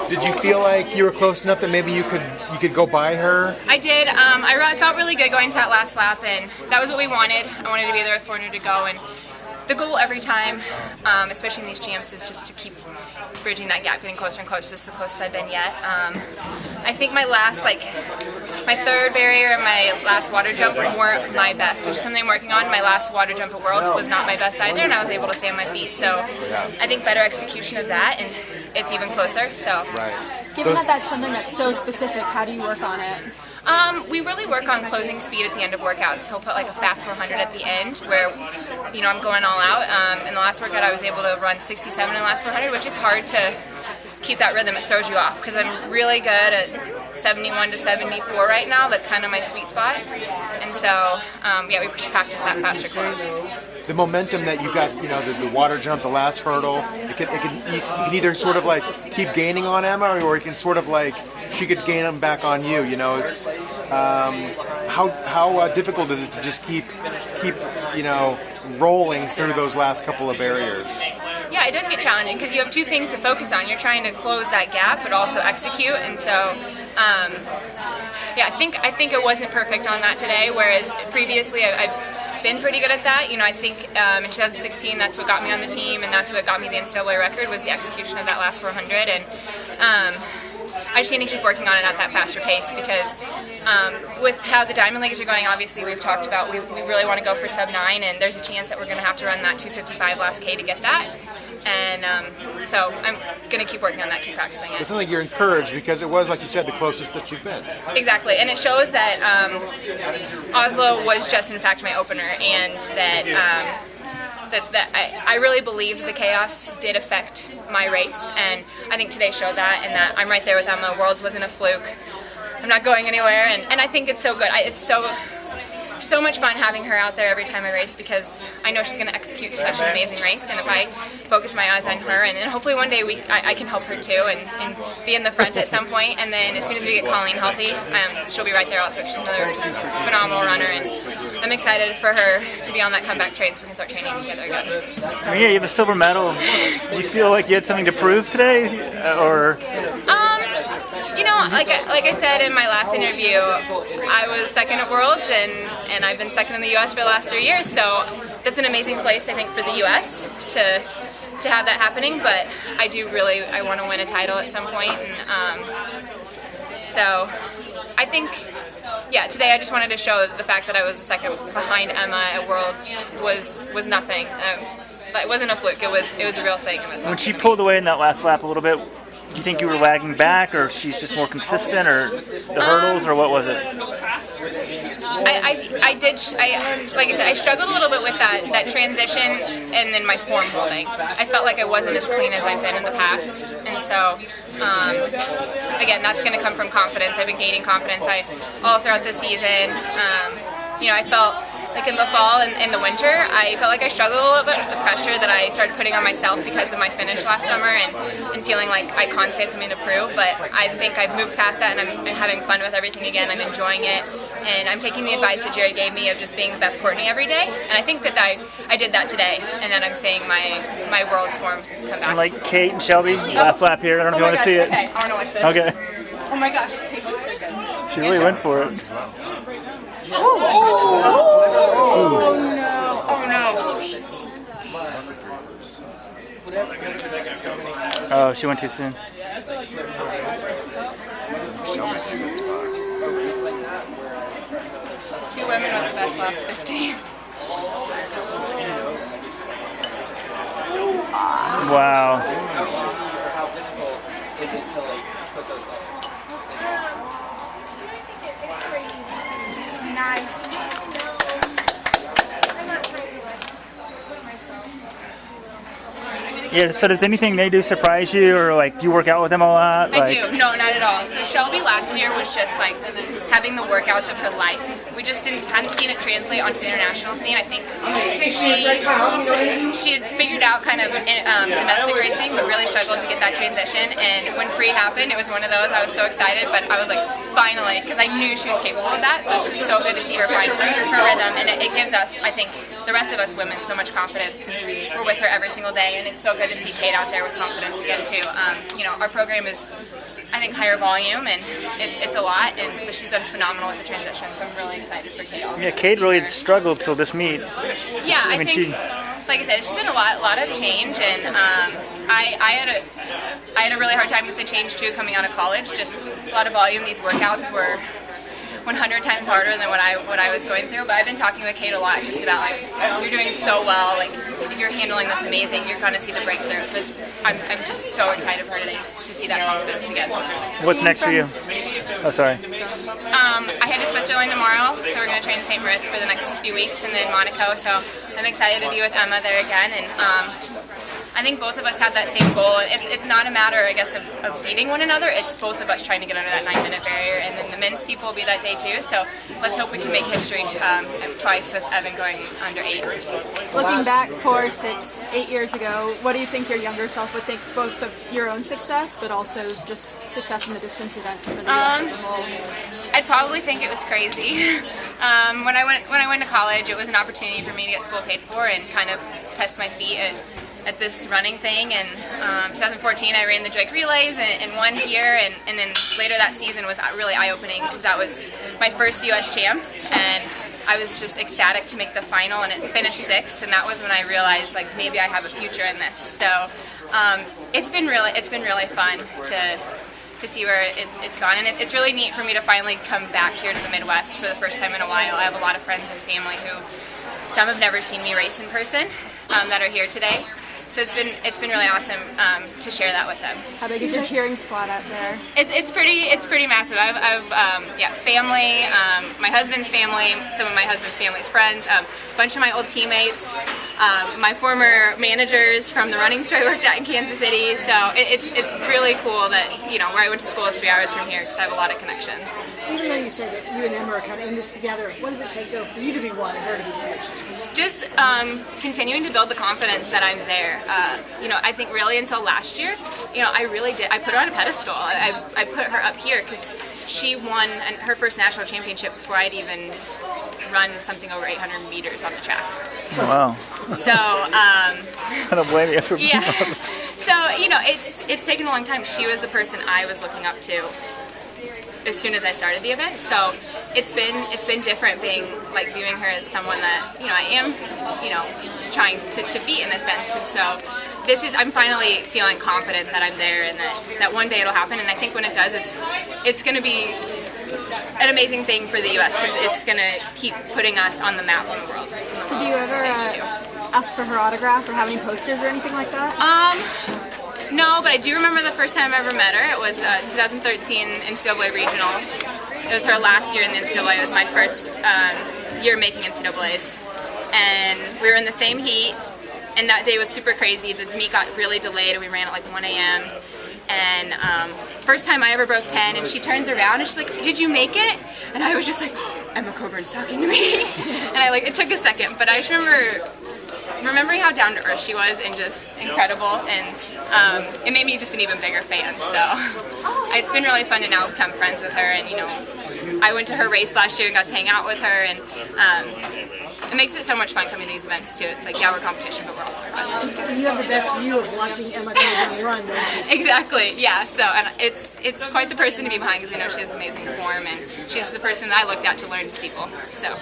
Did you feel like you were close enough that maybe you could go by her? I did. I felt really good going to that last lap, and that was what we wanted. I wanted to be there with 400 to go, and the goal every time, especially in these champs, is just to keep bridging that gap, getting closer and closer. This is the closest I've been yet. I think my third barrier and my last water jump weren't my best, which is something I'm working on. My last water jump at Worlds was not my best either, and I was able to stay on my feet. So I think better execution of that, and it's even closer. So, given that that's something that's so specific, how do you work on it? We really work on closing speed at the end of workouts. He'll put like a fast 400 at the end where, I'm going all out. In the last workout I was able to run 67 in the last 400, which is hard to keep that rhythm. It throws you off because I'm really good at 71 to 74 right now. That's kind of my sweet spot. And so, we just practice that faster close. The momentum that you got, the water jump, the last hurdle, you can either sort of like keep gaining on Emma, or you can sort of like she could gain them back on you. It's how difficult is it to just keep rolling through those last couple of barriers? Yeah, it does get challenging because you have two things to focus on. You're trying to close that gap, but also execute. And so, I think it wasn't perfect on that today. Whereas previously, I've been pretty good at that. I think in 2016 that's what got me on the team, and that's what got me the NCAA record was the execution of that last 400. And I just need to keep working on it at that faster pace because with how the Diamond Leagues are going, obviously we've talked about we really want to go for sub 9, and there's a chance that we're going to have to run that 2:55 last K to get that. And so I'm going to keep working on that, keep practicing it. It sounds like you're encouraged because it was, like you said, the closest that you've been. Exactly, and it shows that Oslo was just in fact my opener, and that I really believed the chaos did affect my race, and I think today showed that, and that I'm right there with Emma. Worlds wasn't a fluke. I'm not going anywhere, and I think it's so good. It's so much fun having her out there every time I race because I know she's going to execute such an amazing race, and if I focus my eyes on her, and then hopefully one day I can help her too and be in the front at some point, and then as soon as we get Colleen healthy, she'll be right there also. She's another just phenomenal runner, and I'm excited for her to be on that comeback train so we can start training together again. Yeah, you have a silver medal. Do you feel like you had something to prove today, or? Like I said in my last interview, I was second at Worlds, and I've been second in the U.S. for the last 3 years, so that's an amazing place, I think, for the U.S. to have that happening, but I want to win a title at some point, and so I think, today I just wanted to show the fact that I was second behind Emma at Worlds was nothing. It wasn't a fluke, it was a real thing. And that's when she pulled away in that last lap a little bit, do you think you were lagging back, or she's just more consistent, or the hurdles, or what was it? Like I said, I struggled a little bit with that transition and then my form holding. I felt like I wasn't as clean as I've been in the past, and so again, that's going to come from confidence. I've been gaining confidence all throughout the season. I felt like in the fall and in the winter, I felt like I struggled a little bit with the pressure that I started putting on myself because of my finish last summer and feeling like I constantly had something to prove, but I think I've moved past that, and I'm having fun with everything again. I'm enjoying it, and I'm taking the advice that Jerry gave me of just being the best Courtney every day, and I think that I did that today, and then I'm seeing my World's form come back. And like Kate and Shelby, last lap here, I don't know if you want to see it. Okay, I want to watch this. Okay. Oh my gosh, Kate looks so good. She really went for it. Oh no. Oh, she went too soon. Two women with the best last 50. Wow. Nice. Yeah, so does anything they do surprise you, or like do you work out with them a lot? I do. No, not at all. So Shelby last year was just like having the workouts of her life. We just hadn't seen it translate onto the international scene. I think she had figured out kind of domestic racing, but really struggled to get that transition. And when pre happened, it was one of those. I was so excited, but I was like, finally, because I knew she was capable of that. So it's just so good to see her find her rhythm, and it gives us, I think, the rest of us women so much confidence because we're with her every single day, and it's so good good to see Kate out there with confidence again too. You know, our program is, I think, higher volume, and it's a lot, but she's done phenomenal with the transition, so I'm really excited for Kate also. Yeah, Kate really struggled till this meet. Yeah, I think, like I said, it's just been a lot of change, and I had a really hard time with the change too coming out of college. Just a lot of volume. These workouts were 100 times harder than what I was going through. But I've been talking with Kate a lot just about, like, you're doing so well, like you're handling this amazing, you're gonna see the breakthrough. So I'm just so excited for her today to see that confidence again. What's next for you? Oh, sorry. I head to Switzerland tomorrow, so we're gonna train St. Moritz for the next few weeks, and then Monaco. So I'm excited to be with Emma there again, and I think both of us have that same goal. It's not a matter, I guess, of beating one another. It's both of us trying to get under that 9-minute barrier, and then the men's steeple will be that day too. So let's hope we can make history twice with Evan going under 8. Looking back 4, 6, 8 years ago, what do you think your younger self would think both of your own success, but also just success in the distance events for the U.S. as a whole? I'd probably think it was crazy. When I went to college, it was an opportunity for me to get school paid for and kind of test my feet at this running thing. And 2014 I ran the Drake Relays and won here, and then later that season was really eye-opening because that was my first US Champs, and I was just ecstatic to make the final, and it finished 6th, and that was when I realized, like, maybe I have a future in this. So it's been really fun to see where it's gone, and it's really neat for me to finally come back here to the Midwest for the first time in a while. I have a lot of friends and family who, some have never seen me race in person, that are here today. So it's been really awesome to share that with them. How big is your cheering squad out there? It's pretty massive. I've family, my husband's family, some of my husband's family's friends, a bunch of my old teammates, my former managers from the running store I worked at in Kansas City. So it's really cool that, you know, where I went to school is 3 hours from here because I have a lot of connections. Even though you said that you and Emma are kind of in this together, what does it take though for you to be one and her to be 2? Just continuing to build the confidence that I'm there. You know, I think really until last year, you know, I really did. I put her on a pedestal. I put her up here because she won her first national championship before I'd even run something over 800 meters on the track. Oh, wow. So, I don't blame you for yeah. So, you know, it's taken a long time. She was the person I was looking up to as soon as I started the event. So it's been different viewing her as someone that, you know, I am, you know, trying to beat in a sense. And so I'm finally feeling confident that I'm there and that one day it'll happen. And I think when it does, it's going to be an amazing thing for the U.S. because it's going to keep putting us on the map in the world. Did you ever ask for her autograph or have any posters or anything like that? No, but I do remember the first time I ever met her. It was 2013 NCAA Regionals. It was her last year in the NCAA. It was my first year making NCAAs. And we were in the same heat, and that day was super crazy. The meet got really delayed, and we ran at like 1 a.m. And first time I ever broke 10, and she turns around and she's like, "Did you make it?" And I was just like, oh, Emma Coburn's talking to me. And it took a second, but I just remembering how down to earth she was and just incredible, and it made me just an even bigger fan. So it's been really fun to now become friends with her, and, you know, I went to her race last year and got to hang out with her, and it makes it so much fun coming to these events too. It's like, yeah, we're competition, but we're also friends. You have the best view of watching Emma Coburn run, don't you? Exactly, yeah. So, and it's quite the person to be behind because I know she has amazing form, and she's the person that I looked at to learn to steeple. So.